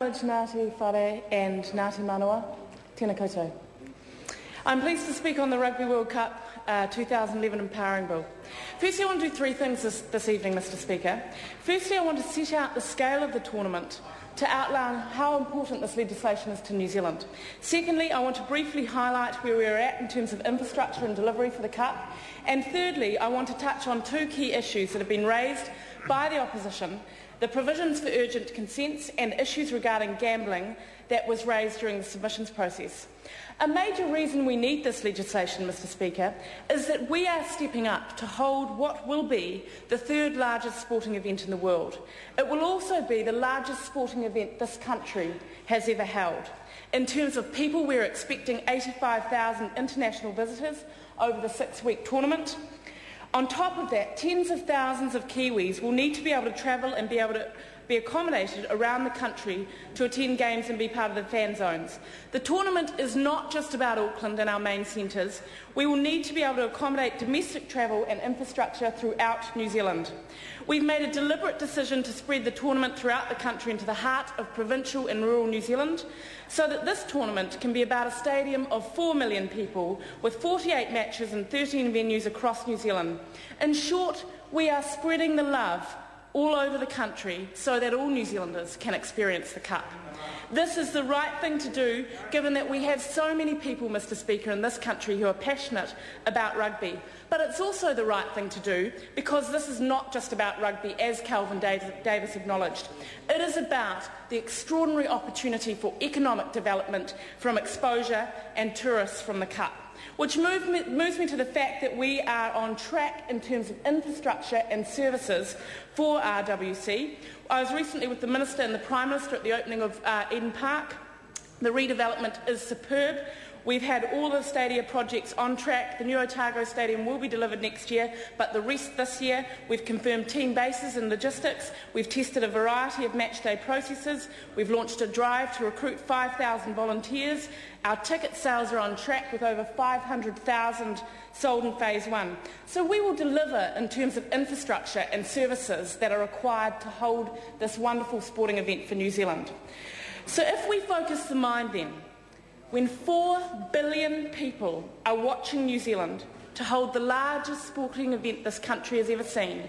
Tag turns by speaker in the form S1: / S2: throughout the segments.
S1: Ngāti Whare and Ngāti Manawa, tēnā koutou. I'm pleased to speak on the Rugby World Cup 2011 Empowering Bill. Firstly, I want to do three things this evening, Mr Speaker. Firstly, I want to set out the scale of the tournament to outline how important this legislation is to New Zealand. Secondly, I want to briefly highlight where we are at in terms of infrastructure and delivery for the Cup. And thirdly, I want to touch on two key issues that have been raised by the opposition: the provisions for urgent consents and issues regarding gambling that was raised during the submissions process. A major reason we need this legislation, Mr Speaker, is that we are stepping up to hold what will be the third largest sporting event in the world. It will also be the largest sporting event this country has ever held. In terms of people, we're expecting 85,000 international visitors over the 6-week tournament. On top of that, tens of thousands of Kiwis will need to be able to travel and be able to be accommodated around the country to attend games and be part of the fan zones. The tournament is not just about Auckland and our main centres. We will need to be able to accommodate domestic travel and infrastructure throughout New Zealand. We've made a deliberate decision to spread the tournament throughout the country into the heart of provincial and rural New Zealand, so that this tournament can be about a stadium of 4 million people with 48 matches and 13 venues across New Zealand. In short, we are spreading the love all over the country so that all New Zealanders can experience the Cup. This is the right thing to do, given that we have so many people, Mr Speaker, in this country who are passionate about rugby. But it's also the right thing to do because this is not just about rugby, as Calvin Davis acknowledged. It is about the extraordinary opportunity for economic development from exposure and tourists from the Cup. Which moves me to the fact that we are on track in terms of infrastructure and services for RWC. I was recently with the Minister and the Prime Minister at the opening of Eden Park. The redevelopment is superb. We've had all the stadia projects on track. The new Otago Stadium will be delivered next year, but the rest this year. We've confirmed team bases and logistics. We've tested a variety of matchday processes. We've launched a drive to recruit 5,000 volunteers. Our ticket sales are on track with over 500,000 sold in Phase 1. So we will deliver in terms of infrastructure and services that are required to hold this wonderful sporting event for New Zealand. So if we focus the mind then, when 4 billion people are watching New Zealand to hold the largest sporting event this country has ever seen,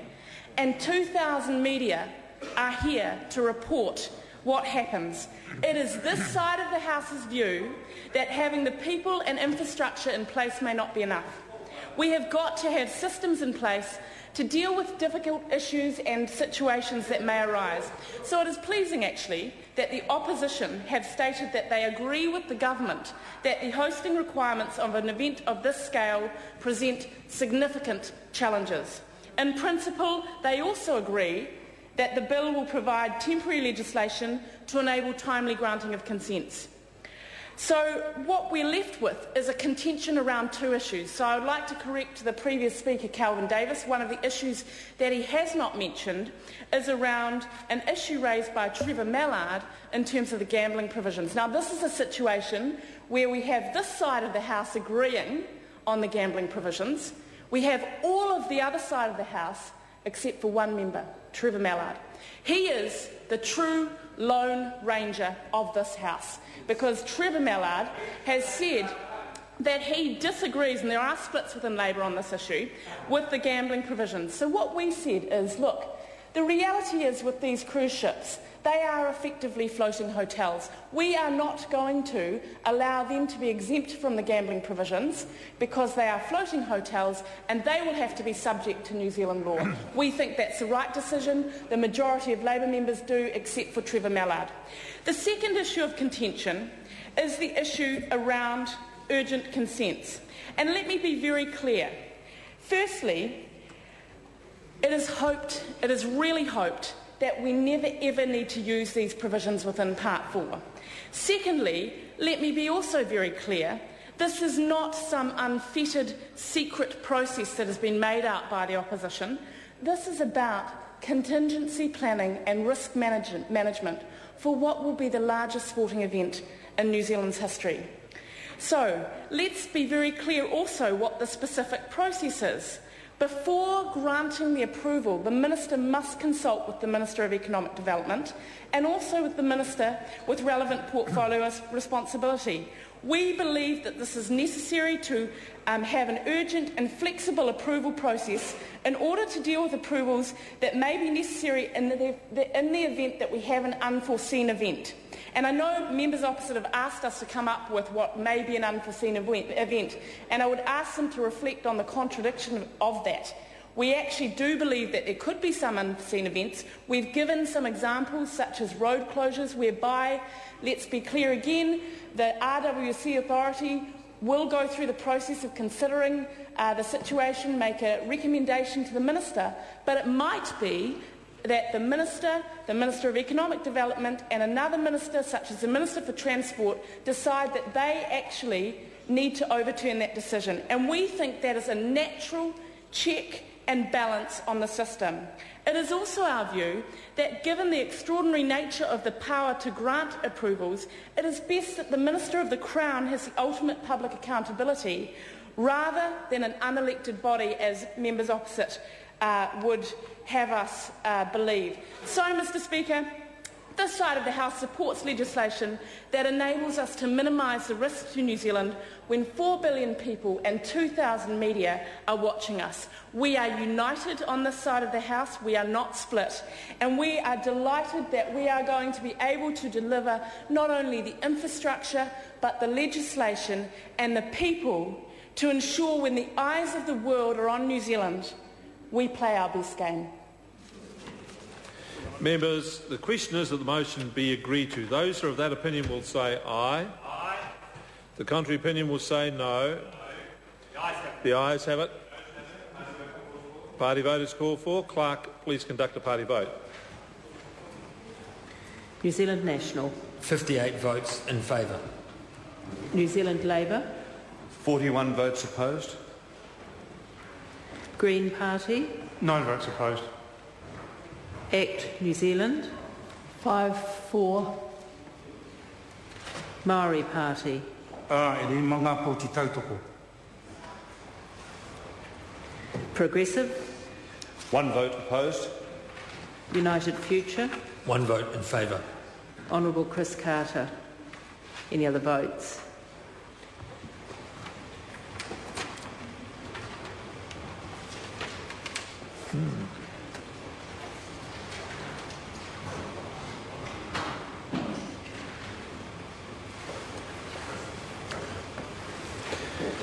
S1: and 2,000 media are here to report what happens, it is this side of the House's view that having the people and infrastructure in place may not be enough. We have got to have systems in place to deal with difficult issues and situations that may arise. So it is pleasing, actually, that the opposition have stated that they agree with the government that the hosting requirements of an event of this scale present significant challenges. In principle, they also agree that the bill will provide temporary legislation to enable timely granting of consents. So what we're left with is a contention around two issues. So I would like to correct the previous speaker, Calvin Davis. One of the issues that he has not mentioned is around an issue raised by Trevor Mallard in terms of the gambling provisions. Now, this is a situation where we have this side of the House agreeing on the gambling provisions. We have all of the other side of the House except for one member, Trevor Mallard. He is the true lone ranger of this House, because Trevor Mallard has said that he disagrees, and there are splits within Labour on this issue, with the gambling provisions. So what we said is, look, the reality is with these cruise ships, they are effectively floating hotels. We are not going to allow them to be exempt from the gambling provisions because they are floating hotels and they will have to be subject to New Zealand law. We think that's the right decision. The majority of Labour members do, except for Trevor Mallard. The second issue of contention is the issue around urgent consents. And let me be very clear. Firstly, it is really hoped that we never ever need to use these provisions within Part 4. Secondly, let me be also very clear, this is not some unfettered secret process that has been made out by the opposition. This is about contingency planning and risk management for what will be the largest sporting event in New Zealand's history. So let's be very clear also what the specific process is. Before granting the approval, the Minister must consult with the Minister of Economic Development and also with the Minister with relevant portfolio responsibility. We believe that this is necessary to have an urgent and flexible approval process in order to deal with approvals that may be necessary in the event that we have an unforeseen event. And I know members opposite have asked us to come up with what may be an unforeseen event, and I would ask them to reflect on the contradiction of that. We actually do believe that there could be some unforeseen events. We've given some examples such as road closures whereby, let's be clear again, the RWC authority will go through the process of considering the situation, make a recommendation to the Minister, but it might be that the Minister of Economic Development and another Minister, such as the Minister for Transport, decide that they actually need to overturn that decision. And we think that is a natural check and balance on the system. It is also our view that given the extraordinary nature of the power to grant approvals, it is best that the Minister of the Crown has the ultimate public accountability rather than an unelected body, as members opposite would have us believe. So, Mr Speaker, this side of the House supports legislation that enables us to minimise the risk to New Zealand when 4 billion people and 2,000 media are watching us. We are united on this side of the House, we are not split, and we are delighted that we are going to be able to deliver not only the infrastructure but the legislation and the people to ensure when the eyes of the world are on New Zealand, we play our best game.
S2: Members, the question is that the motion be agreed to. Those who are of that opinion will say aye.
S3: Aye.
S2: The contrary opinion will say no. The ayes have it. Party vote is called for. Clerk, please conduct a party vote.
S4: New Zealand National.
S3: 58 votes in favour.
S4: New Zealand Labour.
S5: 41 votes opposed.
S4: Green Party.
S6: 9 votes opposed.
S4: ACT New Zealand.
S1: 5-4.
S4: Maori Party. Progressive.
S5: 1 vote opposed.
S4: United Future.
S3: 1 vote in favour.
S4: Honourable Chris Carter. Any other votes?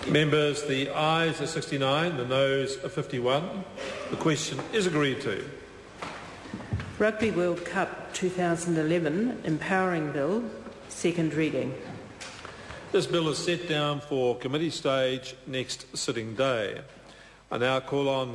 S2: Members, the ayes are 69, the noes are 51. The question is agreed to.
S4: Rugby World Cup 2011 Empowering Bill, second reading.
S2: This bill is set down for committee stage next sitting day. I now call on